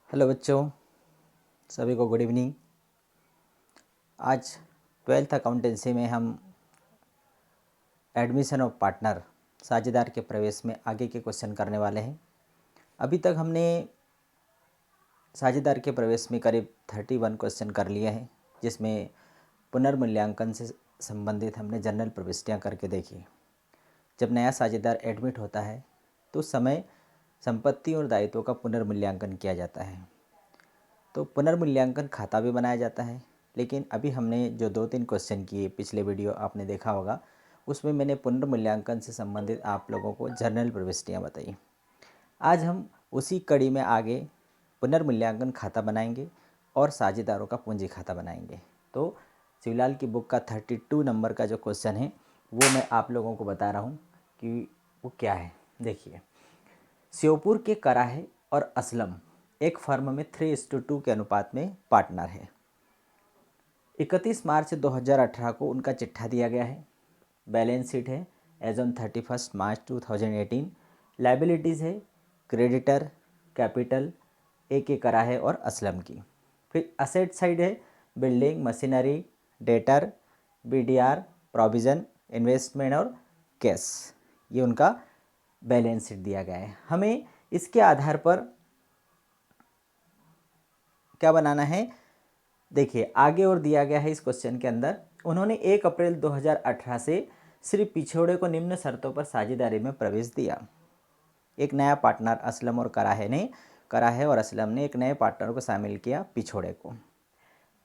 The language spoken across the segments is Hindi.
हेलो बच्चों, सभी को गुड इवनिंग। आज 12th अकाउंटेंसी में हम एडमिशन ऑफ पार्टनर साझेदार के प्रवेश में आगे के क्वेश्चन करने वाले हैं। अभी तक हमने साझेदार के प्रवेश में करीब 31 क्वेश्चन कर लिए हैं, जिसमें पुनर्मूल्यांकन से संबंधित हमने जनरल प्रविष्टियाँ करके देखी। जब नया साझेदार एडमिट होता है तो उस समय संपत्ति और दायित्वों का पुनर्मूल्यांकन किया जाता है, तो पुनर्मूल्यांकन खाता भी बनाया जाता है। लेकिन अभी हमने जो 2-3 क्वेश्चन किए, पिछले वीडियो आपने देखा होगा, उसमें मैंने पुनर्मूल्यांकन से संबंधित आप लोगों को जनरल प्रविष्टियाँ बताई। आज हम उसी कड़ी में आगे पुनर्मूल्यांकन खाता बनाएंगे और साझेदारों का पूंजी खाता बनाएंगे। तो शिवलाल की बुक का 32 नंबर का जो क्वेश्चन है वो मैं आप लोगों को बता रहा हूँ कि वो क्या है। देखिए, श्योपुर के कराहे और असलम एक फर्म में 3:2 के अनुपात में पार्टनर है। 31 मार्च 2018 को उनका चिट्ठा दिया गया है। बैलेंस शीट है एज ऑन 31 मार्च 2018। लाइबिलिटीज़ है क्रेडिटर, कैपिटल, ए के कराहे और असलम की। फिर असेट साइड है building, machinery, debtor, BDR, provision, investment और कैश। ये उनका बैलेंस शीट दिया गया है। हमें इसके आधार पर क्या बनाना है, देखिए आगे और दिया गया है इस क्वेश्चन के अंदर। उन्होंने 1 अप्रैल 2018 से श्री पिछोड़े को निम्न शर्तों पर साझेदारी में प्रवेश दिया। एक नया पार्टनर असलम और कराहे और असलम ने एक नए पार्टनर को शामिल किया, पिछोड़े को।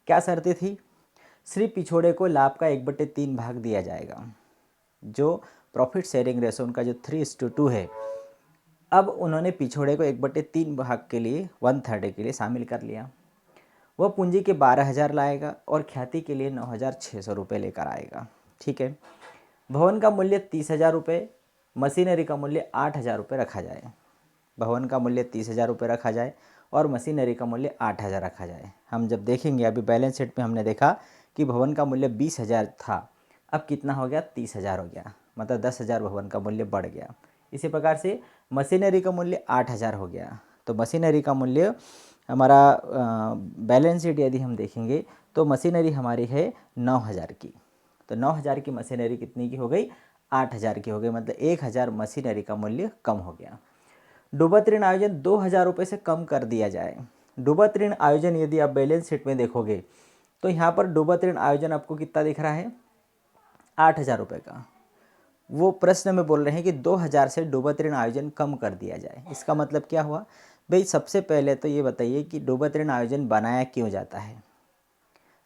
क्या शर्तें थी? श्री पिछोड़े को लाभ का 1/3 भाग दिया जाएगा। जो प्रॉफिट शेयरिंग रेशो उनका जो 3:2 है, अब उन्होंने पिछोड़े को 1/3 भाग के लिए 1/3 के लिए शामिल कर लिया। वह पूंजी के 12,000 लाएगा और ख्याति के लिए 9,600 रुपये लेकर आएगा। ठीक है। भवन का मूल्य 30,000 रुपये, मशीनरी का मूल्य 8,000 रुपये रखा जाए। भवन का मूल्य 30,000 रुपये रखा जाए और मशीनरी का मूल्य 8,000 रखा जाए। हम जब देखेंगे, अभी बैलेंस शीट में हमने देखा कि भवन का मूल्य 20,000 था, अब कितना हो गया? 30,000 हो गया, मतलब 10,000 भवन का मूल्य बढ़ गया। इसी प्रकार से मशीनरी का मूल्य 8,000 हो गया, तो मशीनरी का मूल्य हमारा बैलेंस शीट यदि हम देखेंगे तो मशीनरी हमारी है 9,000 की, तो 9,000 की मशीनरी कितनी की हो गई? 8,000 की हो गई, मतलब 1,000 मशीनरी का मूल्य कम हो गया। डूबत ऋण आयोजन 2,000 रुपये से कम कर दिया जाए। डूबत ऋण आयोजन यदि आप बैलेंस शीट में देखोगे तो यहाँ पर डूबत ऋण आयोजन आपको कितना दिख रहा है? 8,000 रुपये का। वो प्रश्न में बोल रहे हैं कि 2,000 से डूबत ऋण आयोजन कम कर दिया जाए। इसका मतलब क्या हुआ भाई? सबसे पहले तो ये बताइए कि डूबत ऋण आयोजन बनाया क्यों जाता है?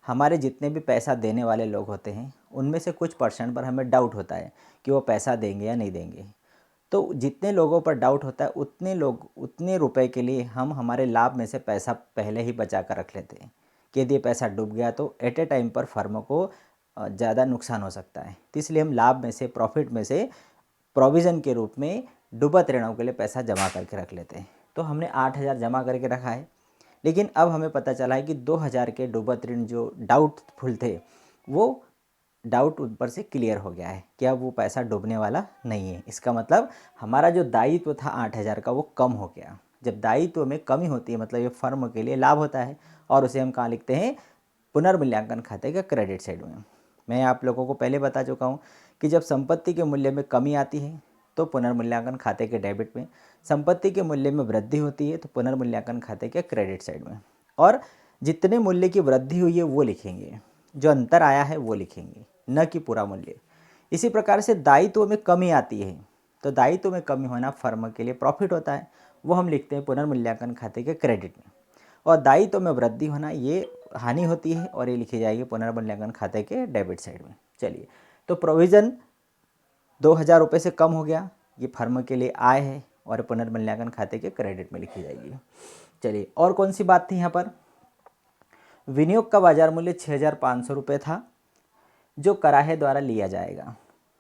हमारे जितने भी पैसा देने वाले लोग होते हैं उनमें से कुछ परसेंट पर हमें डाउट होता है कि वो पैसा देंगे या नहीं देंगे। तो जितने लोगों पर डाउट होता है उतने रुपए के लिए हम हमारे लाभ में से पैसा पहले ही बचा कर रख लेते हैं कि यदि पैसा डूब गया तो एट ए टाइम पर फर्म को ज़्यादा नुकसान हो सकता है। तो इसलिए हम लाभ में से, प्रॉफिट में से प्रोविज़न के रूप में डूबत ऋणों के लिए पैसा जमा करके रख लेते हैं। तो हमने 8,000 जमा करके रखा है, लेकिन अब हमें पता चला है कि 2,000 के डूबत ऋण जो डाउटफुल थे, वो डाउट उन पर से क्लियर हो गया है कि अब वो पैसा डूबने वाला नहीं है। इसका मतलब हमारा जो दायित्व था 8,000 का वो कम हो गया। जब दायित्व में कमी होती है मतलब ये फर्म के लिए लाभ होता है, और उसे हम कहाँ लिखते हैं? पुनर्मूल्यांकन खाते का क्रेडिट साइड में। मैं आप लोगों को पहले बता चुका हूँ कि जब संपत्ति के मूल्य में कमी आती है तो पुनर्मूल्यांकन खाते के डेबिट में, संपत्ति के मूल्य में वृद्धि होती है तो पुनर्मूल्यांकन खाते के क्रेडिट साइड में। और जितने मूल्य की वृद्धि हुई है वो लिखेंगे, जो अंतर आया है वो लिखेंगे, न कि पूरा मूल्य। इसी प्रकार से दायित्व में कमी आती है तो दायित्व में कमी होना फर्म के लिए प्रॉफिट होता है, वो हम लिखते हैं पुनर्मूल्यांकन खाते के क्रेडिट में। और दायित्व में वृद्धि होना ये हानि होती है और ये लिखी जाएगी पुनर्मूल्यांकन खाते के डेबिट साइड में। चलिए, तो प्रोविज़न 2,000 रुपये से कम हो गया, ये फर्म के लिए आय है और पुनर्मूल्यांकन खाते के क्रेडिट में लिखी जाएगी। चलिए, और कौन सी बात थी यहाँ पर? विनियोग का बाजार मूल्य 6,500 रुपये था जो कराहे द्वारा लिया जाएगा।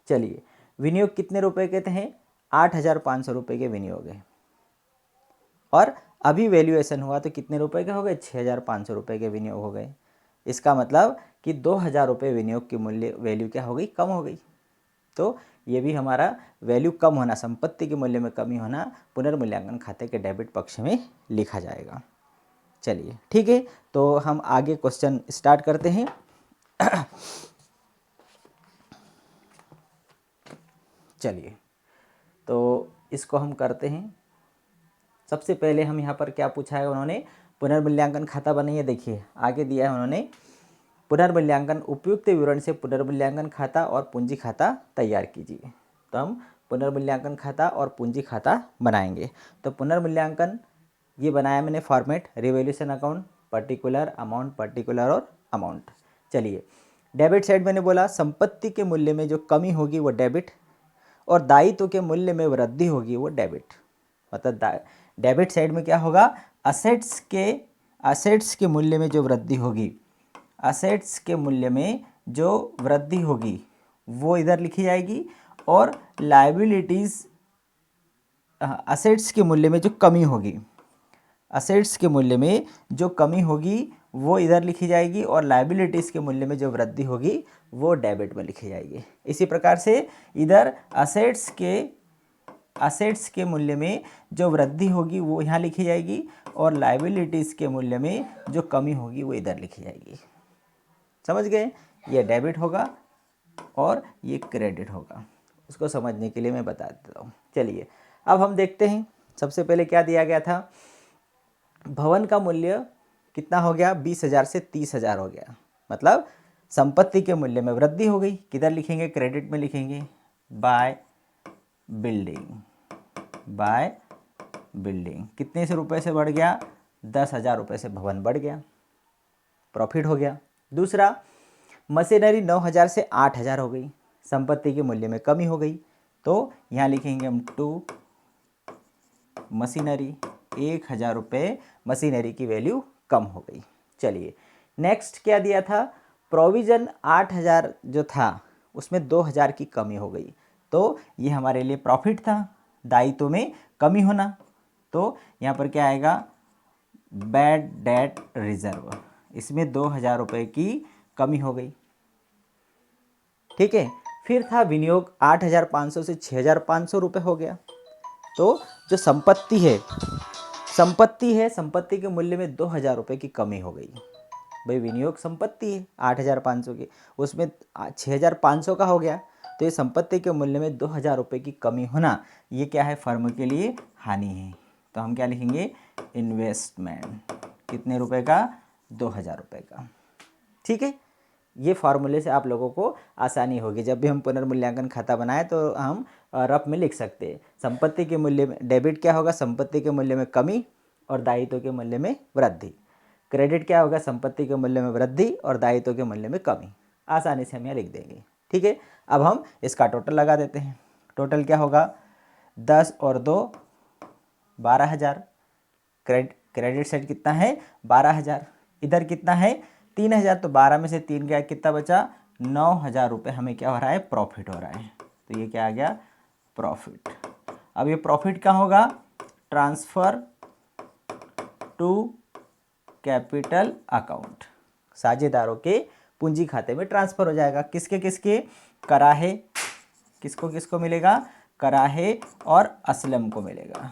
चलिए, विनियोग कितने रुपए के थे? 8,500 रुपये के विनियोग है, और अभी वैल्यूएशन हुआ तो कितने रुपए के हो गए? 6,500 रुपये के विनियोग हो गए। इसका मतलब कि 2,000 रुपये विनियोग की मूल्य वैल्यू क्या हो गई? कम हो गई। तो ये भी हमारा वैल्यू कम होना, संपत्ति के मूल्य में कमी होना पुनर्मूल्यांकन खाते के डेबिट पक्ष में लिखा जाएगा। चलिए ठीक है, तो हम आगे क्वेश्चन स्टार्ट करते हैं। चलिए तो इसको हम करते हैं। सबसे पहले हम यहाँ पर क्या पूछा है उन्होंने, पुनर्मूल्यांकन खाता बनाइए। देखिए आगे दिया है उन्होंने पुनर्मूल्यांकन, उपयुक्त विवरण से पुनर्मूल्यांकन खाता और पूंजी खाता तैयार कीजिए। तो हम पुनर्मूल्यांकन खाता और पूंजी खाता बनाएंगे। तो पुनर्मूल्यांकन ये बनाया मैंने फॉर्मेट, रिवैल्यूएशन अकाउंट, पर्टिकुलर और अमाउंट। चलिए डेबिट साइड मैंने बोला संपत्ति के मूल्य में जो कमी होगी वो डेबिट, और दायित्व के मूल्य में वृद्धि होगी वो डेबिट। मतलब डेबिट साइड में क्या होगा, असेट्स के मूल्य में जो वृद्धि होगी, असेट्स के मूल्य में जो वृद्धि होगी वो इधर लिखी जाएगी, और लायबिलिटीज़, असेट्स के मूल्य में जो कमी होगी, असेट्स के मूल्य में जो कमी होगी वो इधर लिखी जाएगी, और लायबिलिटीज़ के मूल्य में जो वृद्धि होगी वो डेबिट में लिखी जाएगी। इसी प्रकार से इधर असेट्स के मूल्य में जो वृद्धि होगी वो यहाँ लिखी जाएगी, और लायबिलिटीज़ के मूल्य में जो कमी होगी वो इधर लिखी जाएगी। समझ गए, ये डेबिट होगा और ये क्रेडिट होगा। उसको समझने के लिए मैं बता देता हूँ। चलिए अब हम देखते हैं, सबसे पहले क्या दिया गया था, भवन का मूल्य कितना हो गया, 20,000 से 30,000 हो गया। मतलब संपत्ति के मूल्य में वृद्धि हो गई, किधर लिखेंगे, क्रेडिट में लिखेंगे, बाय बिल्डिंग। कितने से रुपए से बढ़ गया, 10,000 रुपये से भवन बढ़ गया, प्रॉफिट हो गया। दूसरा, मशीनरी 9,000 से 8,000 हो गई, संपत्ति के मूल्य में कमी हो गई, तो यहाँ लिखेंगे हम टू मशीनरी, 1,000 रुपये मशीनरी की वैल्यू कम हो गई। चलिए नेक्स्ट क्या दिया था, प्रोविज़न 8,000 जो था उसमें 2,000 की कमी हो गई, तो ये हमारे लिए प्रॉफिट था, दायित्व में कमी होना। तो यहाँ पर क्या आएगा, बैड डेट रिजर्व, इसमें 2,000 रुपये की कमी हो गई। ठीक है, फिर था विनियोग, 8,500 से 6,500 रुपये हो गया। तो जो संपत्ति है संपत्ति के मूल्य में 2,000 रुपये की कमी हो गई। भाई विनियोग संपत्ति है 8,500 की, उसमें 6,500 का हो गया, तो ये संपत्ति के मूल्य में 2,000 रुपये की कमी होना, ये क्या है, फर्म के लिए हानि है। तो हम क्या लिखेंगे, इन्वेस्टमेंट, कितने रुपए का, 2,000 रुपये का। ठीक है, ये फार्मूले से आप लोगों को आसानी होगी, जब भी हम पुनर्मूल्यांकन खाता बनाए तो हम रफ में लिख सकते हैं। संपत्ति के मूल्य में डेबिट क्या होगा, संपत्ति के मूल्य में कमी और दायित्व के मूल्य में वृद्धि। क्रेडिट क्या होगा, संपत्ति के मूल्य में वृद्धि और दायित्व के मूल्य में कमी। आसानी से हम यहाँ लिख देंगे। ठीक है, अब हम इसका टोटल लगा देते हैं। टोटल क्या होगा, 10 और 2 12,000। क्रेडिट साइड कितना है, 12,000। इधर कितना है, 3,000, तो 12 में से 3 गया, कितना बचा, 9,000 रुपये हमें क्या हो रहा है, प्रॉफिट हो रहा है। तो ये क्या आ गया, प्रॉफिट। अब ये प्रॉफिट क्या होगा, ट्रांसफ़र टू कैपिटल अकाउंट, साझेदारों के पूंजी खाते में ट्रांसफ़र हो जाएगा। किसके किसके, कराहे, किसको किसको मिलेगा, कराहे और असलम को मिलेगा।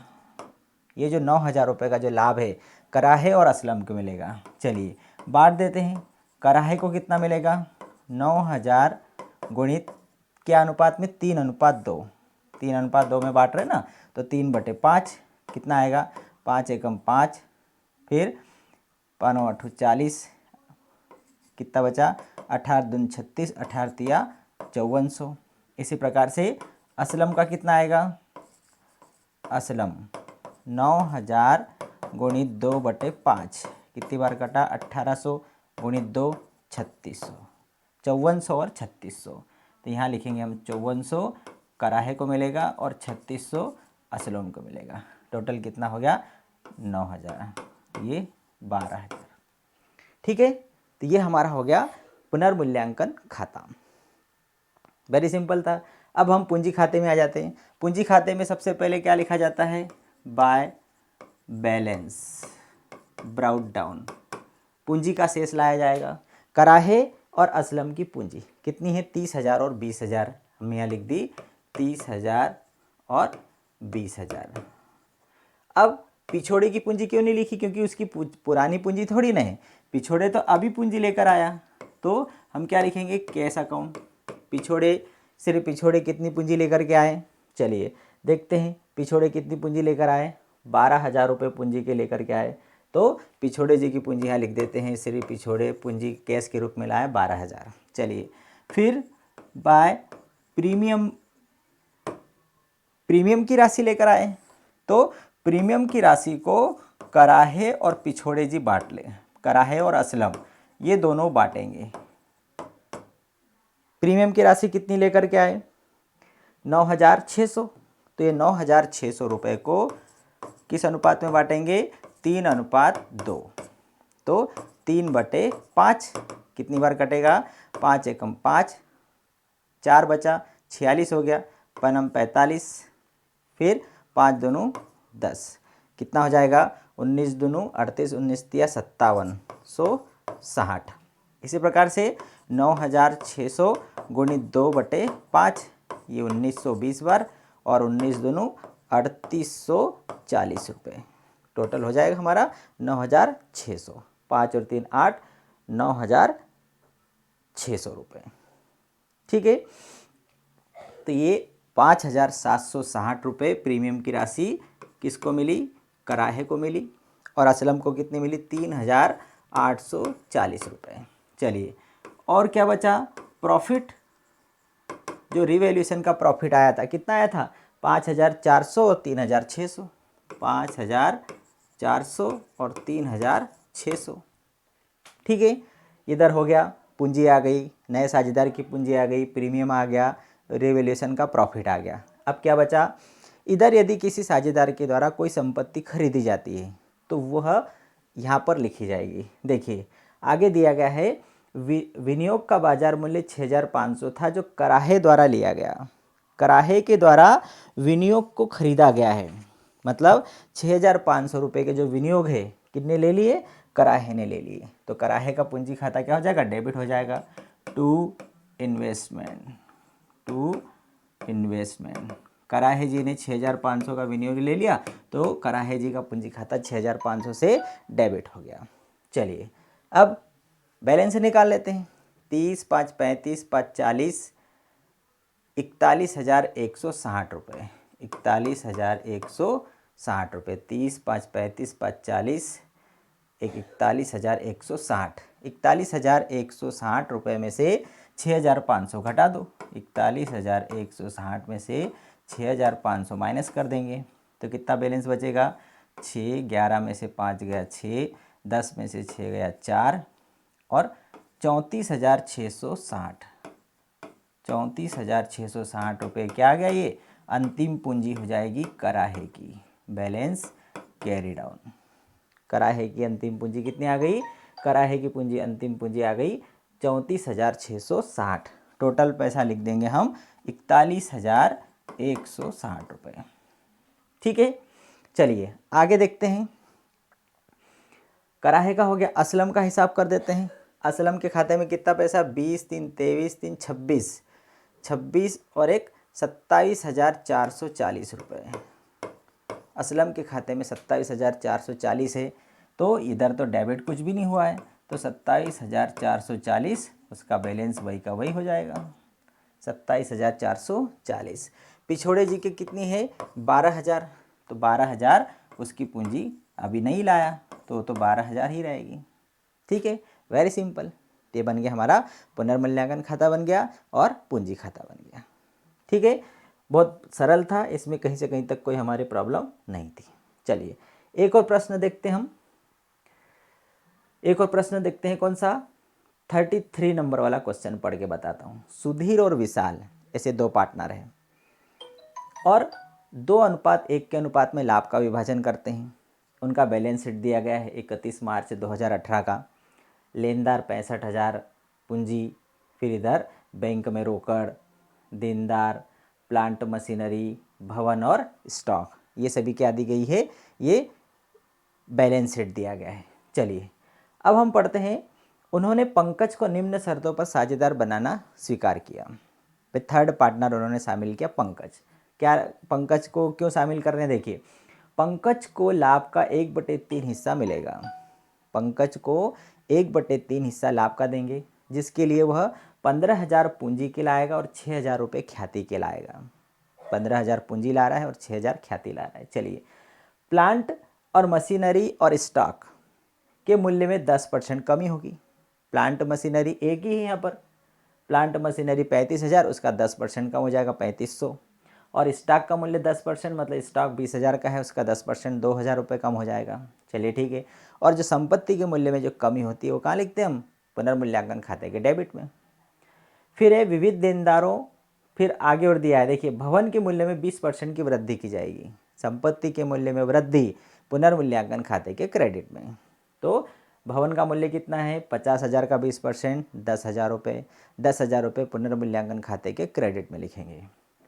ये जो 9,000 रुपये का जो लाभ है कराहे और असलम को मिलेगा। चलिए बांट देते हैं, कराहे को कितना मिलेगा, 9,000 गुणित क्या अनुपात में, 3:2। 3:2 में बांट रहे ना, तो 3/5 कितना आएगा, 5 एकम 5, फिर 5 8 40, कितना बचा, 18 दूनी 36, 18 तिया 5400। इसी प्रकार से असलम का कितना आएगा, असलम 9,000 गुणित 2/5, कितनी बार कटा, 1,800 गुणित 2 3,600, 5400 और 3,600। तो यहाँ लिखेंगे हम 5400 कराहे को मिलेगा और 3,600 असलम को मिलेगा। टोटल कितना हो गया, 9,000, ये 12,000। ठीक है, तो ये हमारा हो गया पुनर्मूल्यांकन खाता। वेरी सिंपल था। अब हम पूंजी खाते में आ जाते हैं। पूंजी खाते में सबसे पहले क्या लिखा जाता है, बाय बैलेंस ब्राउट डाउन, पूंजी का शेष लाया जाएगा। कराहे और असलम की पूंजी कितनी है, 30,000 और 20,000। हमने यहाँ लिख दी 30,000 और 20,000। अब पिछोड़े की पूंजी क्यों नहीं लिखी? क्योंकि उसकी पुरानी पूंजी थोड़ी ना है, पिछोड़े तो अभी पूंजी लेकर आया, तो हम क्या लिखेंगे? Cash account. पिछोड़े, सिर्फ पिछोड़े कितनी पूंजी लेकर के आए? चलिए देखते हैं, पिछोड़े कितनी पूंजी लेकर आए? 12,000 रुपये पूंजी के लेकर के आए। तो पिछोड़े जी की पूंजी यहाँ लिख देते हैं, श्री पिछोड़े पूंजी कैश के रूप में लाया 12,000। चलिए फिर बाय प्रीमियम, प्रीमियम की राशि लेकर आए, तो प्रीमियम की राशि को कराहे और पिछोड़े जी बांट ले, कराहे और असलम ये दोनों बांटेंगे। प्रीमियम की राशि कितनी लेकर के आए? 9,600। तो ये 9,600 रुपये को किस अनुपात में बांटेंगे? 3:2। तो 3/5 कितनी बार कटेगा? 5 एकम 5, 4 बचा, 46 हो गया, पनम 45, फिर 5 दूनी 10, कितना हो जाएगा? 19 दूनी 38, 19 तिया 57, 160। इसी प्रकार से 9,600 गुणित 2/5, ये 1920 बार, और 19 दूनी 3840 रुपये, टोटल हो जाएगा हमारा 9,600। 5 और 3 8, 9,600 रुपये। ठीक है, तो ये 5,760 रुपये प्रीमियम की राशि किसको मिली? कराहे को मिली। और असलम को कितनी मिली? 3,840 रुपये। चलिए और क्या बचा? प्रॉफिट, जो रिवैल्यूएशन का प्रॉफिट आया था, कितना आया था? 5,400 और 3,600, 5,400 और 3,600। ठीक है, इधर हो गया, पूंजी आ गई, नए साझेदार की पूंजी आ गई, प्रीमियम आ गया, रिवैल्यूएशन का प्रॉफिट आ गया। अब क्या बचा? इधर यदि किसी साझेदार के द्वारा कोई संपत्ति खरीदी जाती है तो वह यहाँ पर लिखी जाएगी। देखिए आगे दिया गया है, विनियोग का बाजार मूल्य 6,500 था जो कराहे द्वारा लिया गया। कराहे के द्वारा विनियोग को खरीदा गया है, मतलब 6,500 रुपये के जो विनियोग है कितने ले लिए? कराहे ने ले लिए। तो कराहे का पूंजी खाता क्या हो जाएगा? डेबिट हो जाएगा। टू इन्वेस्टमेंट, कराहे जी ने 6,500 का विनियोग ले लिया, तो कराहे जी का पूंजी खाता 6,500 से डेबिट हो गया। चलिए अब बैलेंस निकाल लेते हैं। 30 5 35 5 40, 41,160 रुपये, 41,160 रुपये। 30 5 35 5 40, 41,160, 41,160 रुपये में से 6,500 घटा दो। 41,160 में से 6,500 माइनस कर देंगे तो कितना बैलेंस बचेगा? 6, 11 में से 5 गया 6, 10 में से 6 गया 4, और 34,660, 34,660 रुपये क्या आ गया? ये अंतिम पूंजी हो जाएगी कराहे की। बैलेंस कैरी डाउन, कराहे की अंतिम पूंजी कितनी आ गई? कराहे की पूंजी, अंतिम पूंजी आ गई 34,660। टोटल पैसा लिख देंगे हम 41,160 रुपये। ठीक है, चलिए आगे देखते हैं। कराहे का हो गया, असलम का हिसाब कर देते हैं। असलम के खाते में कितना पैसा? 20 3 23 3 26, 26 और 1 27,440 रुपये। असलम के खाते में 27,440 है, तो इधर तो डेबिट कुछ भी नहीं हुआ है, तो 27,440 उसका बैलेंस वही का वही हो जाएगा, 27,440। पिछोड़े जी के कितनी है? 12,000, तो 12,000 उसकी पूंजी अभी नहीं लाया, तो 12,000 ही रहेगी। ठीक है, वेरी सिंपल। ये बन गया हमारा पुनर्मूल्यांकन खाता बन गया और पूंजी खाता बन गया। ठीक है, बहुत सरल था, इसमें कहीं से कहीं तक कोई हमारी प्रॉब्लम नहीं थी। चलिए एक और प्रश्न देखते हैं हम। एक और प्रश्न देखते हैं, कौन सा? 33 नंबर वाला क्वेश्चन पढ़ के बताता हूँ। सुधीर और विशाल ऐसे दो पार्टनर हैं और 2:1 के अनुपात में लाभ का विभाजन करते हैं। उनका बैलेंस शीट दिया गया है 31 मार्च 2018 का। लेनदार 65,000 पूंजी, फिर इधर बैंक में रोकड़, देनदार, प्लांट मशीनरी, भवन और स्टॉक, ये सभी क्या दी गई है? ये बैलेंस शीट दिया गया है। चलिए अब हम पढ़ते हैं। उन्होंने पंकज को निम्न शर्तों पर साझेदार बनाना स्वीकार किया। थर्ड पार्टनर उन्होंने शामिल किया पंकज। क्या पंकज को क्यों शामिल कर रहे हैं? देखिए पंकज को लाभ का 1/3 हिस्सा मिलेगा। पंकज को 1/3 हिस्सा लाभ का देंगे, जिसके लिए वह 15,000 पूंजी के लाएगा और 6,000 रुपये ख्याति के लाएगा। 15,000 पूंजी ला रहा है और 6,000 ख्याति ला रहा है। चलिए, प्लांट और मशीनरी और स्टॉक के मूल्य में 10% कमी होगी। प्लांट मशीनरी एक ही है यहाँ पर, प्लांट मशीनरी 35,000, उसका 10% कम हो जाएगा 3,500। और स्टॉक का मूल्य 10%, मतलब स्टॉक 20,000 का है, उसका 10% 2,000 रुपये कम हो जाएगा। चलिए ठीक है। और जो संपत्ति के मूल्य में जो कमी होती है वो कहाँ लिखते हैं हम? पुनर्मूल्यांकन खाते के डेबिट में। फिर है विविध देनदारों, फिर आगे और दिया है, देखिए भवन के मूल्य में 20% की वृद्धि की जाएगी। संपत्ति के मूल्य में वृद्धि पुनर्मूल्यांकन खाते के क्रेडिट में। तो भवन का मूल्य कितना है? 50,000 का 20%, 10,000 रुपये। 10,000 रुपये पुनर्मूल्यांकन खाते के क्रेडिट में लिखेंगे।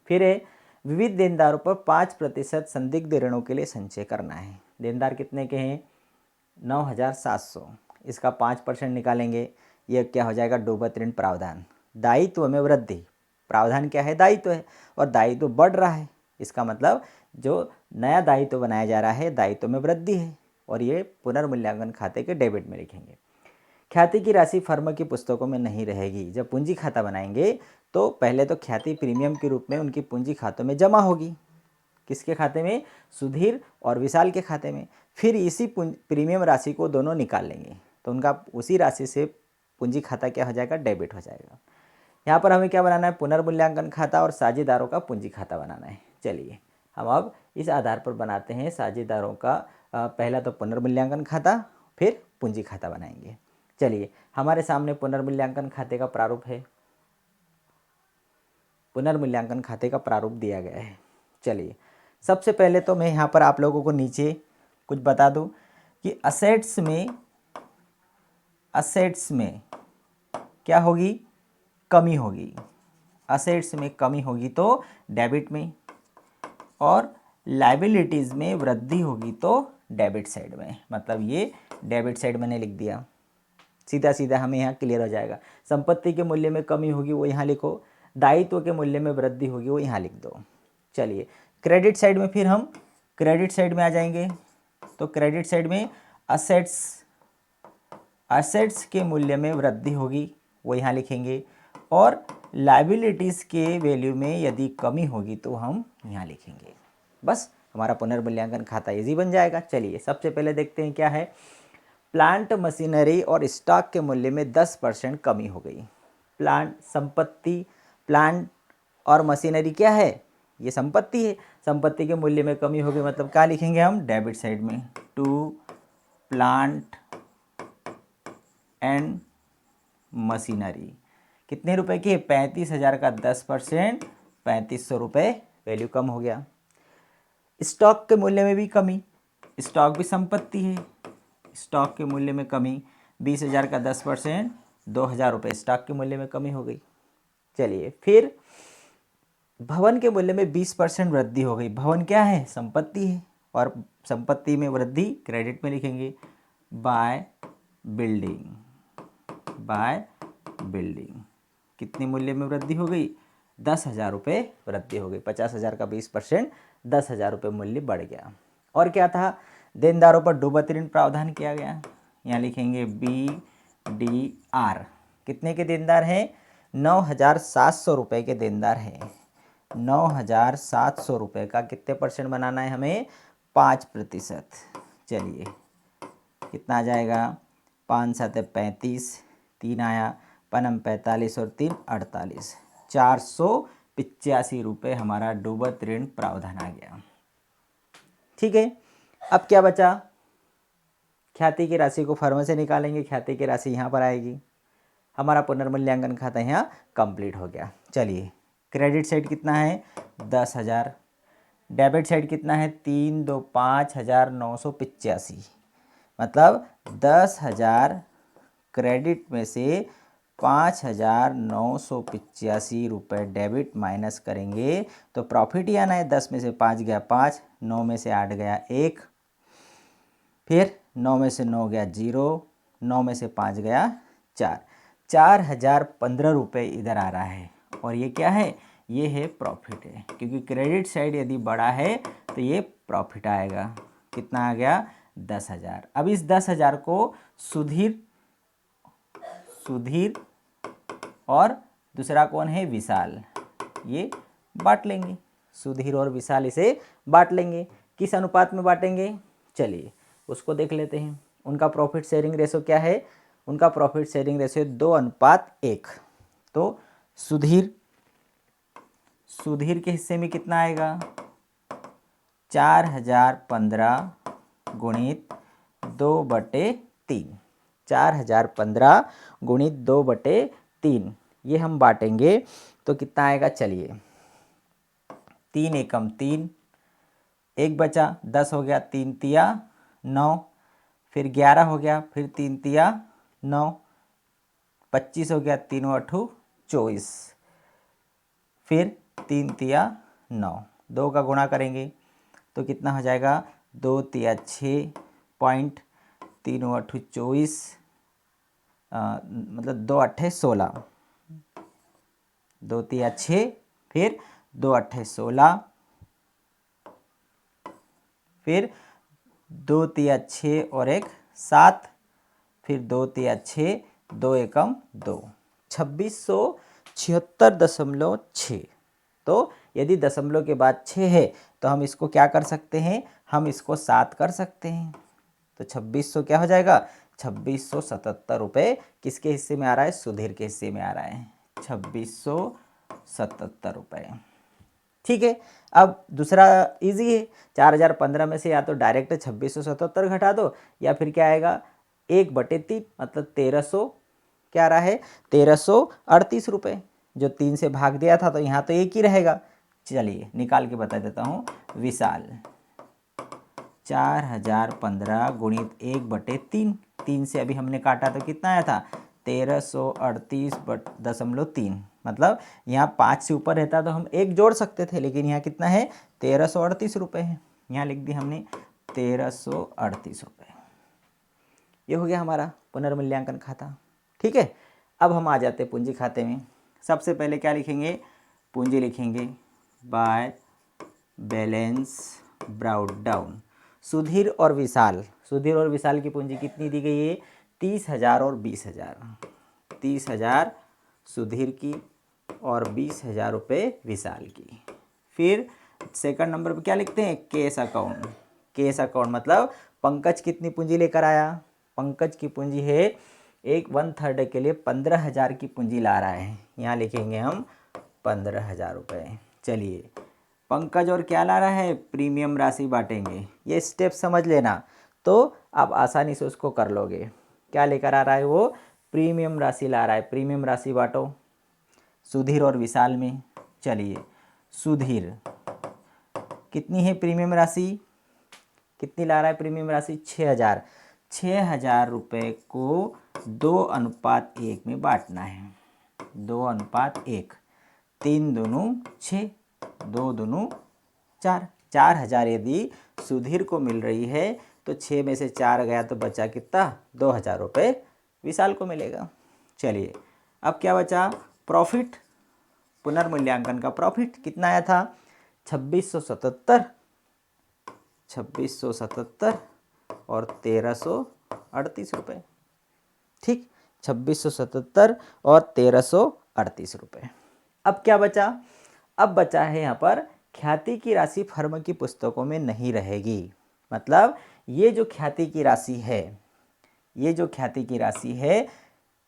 फिर है विविध देनदारों पर 5% संदिग्ध ऋणों के लिए संचय करना है। देनदार कितने के हैं? 9,700। इसका 5% निकालेंगे, यह क्या हो जाएगा? डूबत ऋण प्रावधान। दायित्व में वृद्धि, प्रावधान क्या है? दायित्व है, और दायित्व बढ़ रहा है, इसका मतलब जो नया दायित्व बनाया जा रहा है दायित्व में वृद्धि है, और ये पुनर्मूल्यांकन खाते के डेबिट में लिखेंगे। ख्याति की राशि फर्म की पुस्तकों में नहीं रहेगी। जब पूंजी खाता बनाएंगे तो पहले तो ख्याति प्रीमियम के रूप में उनकी पूंजी खातों में जमा होगी। किसके खाते में? सुधीर और विशाल के खाते में। फिर इसी प्रीमियम राशि को दोनों निकाल लेंगे, तो उनका उसी राशि से पूंजी खाता क्या हो जाएगा? डेबिट हो जाएगा। यहाँ पर हमें क्या बनाना है? पुनर्मूल्यांकन खाता और साझेदारों का पूंजी खाता बनाना है। चलिए हम अब इस आधार पर बनाते हैं साझेदारों का पहला तो पुनर्मूल्यांकन खाता, फिर पूंजी खाता बनाएंगे। चलिए, हमारे सामने पुनर्मूल्यांकन खाते का प्रारूप है। पुनर्मूल्यांकन खाते का प्रारूप दिया गया है। चलिए, सबसे पहले तो मैं यहाँ पर आप लोगों को नीचे कुछ बता दूँ कि असेट्स में क्या होगी? कमी होगी। असेट्स में कमी होगी तो डेबिट में, और लायबिलिटीज़ में वृद्धि होगी तो डेबिट साइड में। मतलब ये डेबिट साइड मैंने लिख दिया, सीधा सीधा हमें यहाँ क्लियर हो जाएगा। संपत्ति के मूल्य में कमी होगी वो यहाँ लिखो, दायित्व के मूल्य में वृद्धि होगी वो यहाँ लिख दो। चलिए, क्रेडिट साइड में फिर हम क्रेडिट साइड में आ जाएंगे। तो क्रेडिट साइड में असेट्स के मूल्य में वृद्धि होगी वो यहाँ लिखेंगे, और लायबिलिटीज़ के वैल्यू में यदि कमी होगी तो हम यहाँ लिखेंगे। बस हमारा पुनर्मूल्यांकन खाता इजी बन जाएगा। चलिए, सबसे पहले देखते हैं क्या है। प्लांट मशीनरी और स्टॉक के मूल्य में 10% कमी हो गई। प्लांट और मशीनरी क्या है? ये संपत्ति है। संपत्ति के मूल्य में कमी हो गई, मतलब क्या लिखेंगे हम? डेबिट साइड में, टू प्लांट एंड मशीनरी। कितने रुपए की है? 35,000 का 10%, 3,500 रुपये वैल्यू कम हो गया। स्टॉक के मूल्य में भी कमी, स्टॉक भी संपत्ति है, स्टॉक के मूल्य में कमी, 20,000 का 10%, 2,000 रुपये स्टॉक के मूल्य में कमी हो गई। चलिए, फिर भवन के मूल्य में 20% वृद्धि हो गई। भवन क्या है? संपत्ति है, और संपत्ति में वृद्धि क्रेडिट में लिखेंगे। बाय बिल्डिंग कितने मूल्य में वृद्धि हो गई? 10,000 रुपये वृद्धि हो गई। 50,000 का 20%, 10,000 रुपये मूल्य बढ़ गया। और क्या था? देनदारों पर डूबत ऋण प्रावधान किया गया, यहाँ लिखेंगे BDR। कितने के देनदार हैं? 9,700 रुपये के देनदार हैं। 9,700 रुपये का कितने % बनाना है हमें? 5%। चलिए, कितना आ जाएगा? 5 7 35, 3 आया, पनम 45 और 3 48, 485 रुपये हमारा डूबत ऋण प्रावधान आ गया। ठीक है, अब क्या बचा? ख्याति की राशि को फर्म से निकालेंगे, ख्याति की राशि यहाँ पर आएगी। हमारा पुनर्मूल्यांकन खाता यहाँ कंप्लीट हो गया। चलिए, क्रेडिट साइड कितना है? 10,000। डेबिट साइड कितना है? 3 2 5,985। मतलब 10,000 क्रेडिट में से 5,985 रुपये डेबिट माइनस करेंगे तो प्रॉफिट ही आना है। 10 में से 5 गया 5, 9 में से 8 गया 1, फिर 9 में से 9 गया 0, 9 में से 5 गया 4, 4,015 रुपये इधर आ रहा है। और ये क्या है? ये है प्रॉफिट है, क्योंकि क्रेडिट साइड यदि बड़ा है तो ये प्रॉफिट आएगा। कितना आ गया? 10,000। अब इस 10,000 को सुधीर और दूसरा कौन है? विशाल, ये बांट लेंगे। सुधीर और विशाल इसे बांट लेंगे। किस अनुपात में बांटेंगे? चलिए उसको देख लेते हैं। उनका प्रॉफिट शेयरिंग रेशो क्या है? उनका प्रॉफिट शेयरिंग रेशो 2:1। तो सुधीर के हिस्से में कितना आएगा? 4,015 गुणित 2/3। 4,015 गुणित 2/3 ये हम बांटेंगे तो कितना आएगा? चलिए 3 एकम 3, एक बचा, 10 हो गया, 3 तिया 9, फिर 11 हो गया, फिर 3 तिया 9, 25 हो गया, 3 8 24, फिर 3 तिया 9, 2 का गुणा करेंगे तो कितना हो जाएगा? 2 तिया 6 पॉइंट, 3 8 24, मतलब 2 8 16, 2 तिया 6, फिर 2 8 16, फिर 2 तिया 6 और 1 7, फिर 2 तिया 6, 2 एकम 2, 2676.6। तो यदि दशमलव के बाद 6 है तो हम इसको क्या कर सकते हैं? हम इसको 7 कर सकते हैं। तो 2600 क्या हो जाएगा? 2677 रुपये किसके हिस्से में आ रहा है? सुधीर के हिस्से में आ रहा है 2677 रुपये। ठीक है। अब दूसरा इजी है। 4,015 में से या तो डायरेक्ट 2677 घटा दो, या फिर क्या आएगा? 1/3 मतलब 1300 क्या आ रहा है? 1338 रुपये। जो 3 से भाग दिया था तो यहाँ तो एक ही रहेगा। चलिए निकाल के बता देता हूँ। विशाल 4,015 गुणित 1/3, 3 से अभी हमने काटा तो कितना आया था? 1338.3। मतलब यहाँ 5 से ऊपर रहता तो हम एक जोड़ सकते थे, लेकिन यहाँ कितना है? 1338 रुपये है। यहाँ लिख दी हमने 1338 रुपये। ये हो गया हमारा पुनर्मूल्यांकन खाता। ठीक है। अब हम आ जाते हैं पूंजी खाते में। सबसे पहले क्या लिखेंगे? पूंजी लिखेंगे by balance brought down. Sudhir और विशाल की पूंजी कितनी दी गई है? 30,000 और 20,000। 30,000 सुधीर की और 20,000 रुपये विशाल की। फिर सेकंड नंबर पे क्या लिखते हैं? Case account. केस अकाउंट मतलब पंकज कितनी पूंजी लेकर आया? पंकज की पूंजी है 1/3 के लिए 15,000 की पूंजी ला रहा है। यहाँ लिखेंगे हम 15,000 रुपये। चलिए पंकज और क्या ला रहा है? प्रीमियम राशि बांटेंगे। ये स्टेप समझ लेना तो आप आसानी से उसको कर लोगे। क्या लेकर आ रहा है वो? प्रीमियम राशि ला रहा है। प्रीमियम राशि बांटो सुधीर और विशाल में। चलिए सुधीर कितनी है प्रीमियम राशि? कितनी ला रहा है प्रीमियम राशि? 6,000। 6,000 रुपये को 2:1 में बांटना है। 2:1। 3 दूनी 6, 2 दूनी 4। 4,000 यदि सुधीर को मिल रही है तो 6 में से 4 गया तो बचा कितना? 2,000 रुपये विशाल को मिलेगा। चलिए अब क्या बचा? प्रॉफिट। पुनर्मूल्यांकन का प्रॉफिट कितना आया था? 2677 और 1338 रुपये। ठीक, 2677 और 1338 रुपये। अब क्या बचा? अब बचा है यहाँ पर ख्याति की राशि फर्म की पुस्तकों में नहीं रहेगी। मतलब ये जो ख्याति की राशि है, ये जो ख्याति की राशि है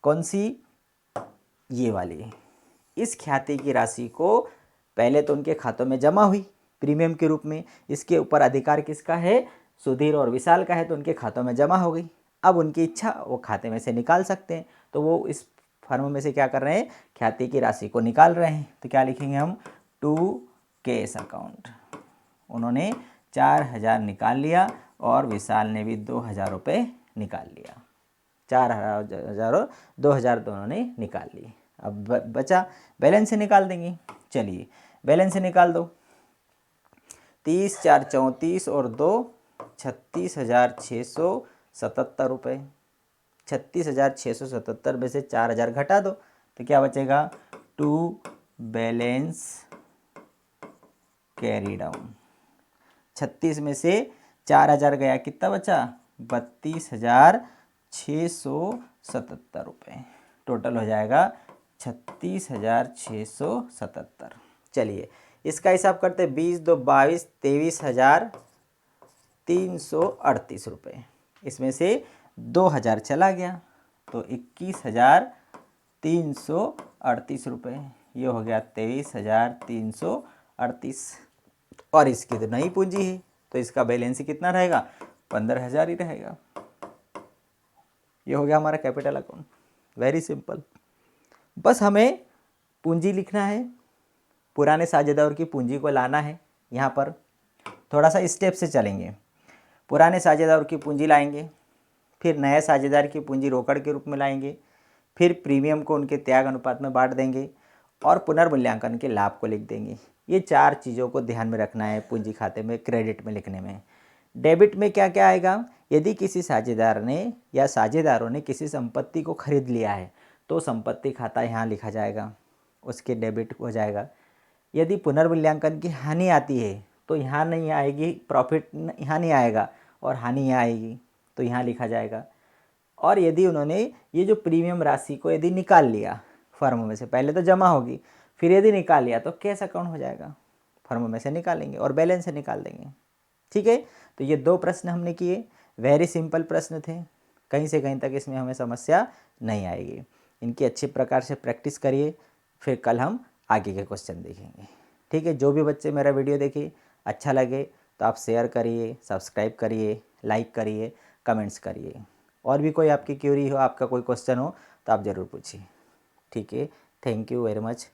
कौन सी? ये वाली। इस ख्याति की राशि को पहले तो उनके खातों में जमा हुई प्रीमियम के रूप में। इसके ऊपर अधिकार किसका है? सुधीर और विशाल का है, तो उनके खातों में जमा हो गई। अब उनकी इच्छा वो खाते में से निकाल सकते हैं, तो वो इस फर्म में से क्या कर रहे हैं? ख्याति की राशि को निकाल रहे हैं। तो क्या लिखेंगे हम? To cash account. उन्होंने 4,000 निकाल लिया और विशाल ने भी 2,000 रुपये निकाल लिया। 4,000 और 2,000 दोनों ने निकाल लिए। अब बचा बैलेंस से निकाल देंगे। चलिए बैलेंस से निकाल दो। 30 4 34 और 2 36,677 रुपये। 36,677 में से 4,000 घटा दो तो क्या बचेगा? To balance carry down. 36 में से 4000 गया, कितना बचा? 32,677 रुपये। टोटल हो जाएगा 36,677। चलिए इसका हिसाब करते, 20 2 22, 23,338 रुपये। इसमें से 2000 चला गया तो 21,338 रुपये। ये हो गया 23,338। और इसकी तो नई पूंजी है तो इसका बैलेंस कितना रहेगा? 15,000 ही रहेगा। ये हो गया हमारा कैपिटल अकाउंट। Very simple. बस हमें पूंजी लिखना है, पुराने साझेदारों की पूंजी को लाना है। यहाँ पर थोड़ा सा स्टेप से चलेंगे। पुराने साझेदारों की पूंजी लाएंगे, फिर नए साझेदार की पूंजी रोकड़ के रूप में लाएंगे, फिर प्रीमियम को उनके त्याग अनुपात में बांट देंगे और पुनर्मूल्यांकन के लाभ को लिख देंगे। ये 4 चीज़ों को ध्यान में रखना है पूंजी खाते में, क्रेडिट में लिखने में। डेबिट में क्या क्या आएगा? यदि किसी साझेदार ने या साझेदारों ने किसी संपत्ति को खरीद लिया है तो संपत्ति खाता यहाँ लिखा जाएगा, उसके डेबिट हो जाएगा। यदि पुनर्मूल्यांकन की हानि आती है तो यहाँ नहीं आएगी, प्रॉफिट यहाँ नहीं आएगा और हानि यहाँ आएगी तो यहाँ लिखा जाएगा। और यदि उन्होंने ये जो प्रीमियम राशि को यदि निकाल लिया फर्म में से, पहले तो जमा होगी, फिर यदि निकाल लिया तो कैश अकाउंट हो जाएगा, फर्म में से निकालेंगे और बैलेंस से निकाल देंगे। ठीक है, तो ये 2 प्रश्न हमने किए। वेरी सिंपल प्रश्न थे, कहीं से कहीं तक इसमें हमें समस्या नहीं आएगी। इनकी अच्छी प्रकार से प्रैक्टिस करिए, फिर कल हम आगे के क्वेश्चन देखेंगे। ठीक है, जो भी बच्चे मेरा वीडियो देखे अच्छा लगे तो आप शेयर करिए, सब्सक्राइब करिए, लाइक करिए, कमेंट्स करिए। और भी कोई आपकी क्यूरी हो, आपका कोई क्वेश्चन हो तो आप ज़रूर पूछिए। ठीक है, थैंक यू वेरी मच।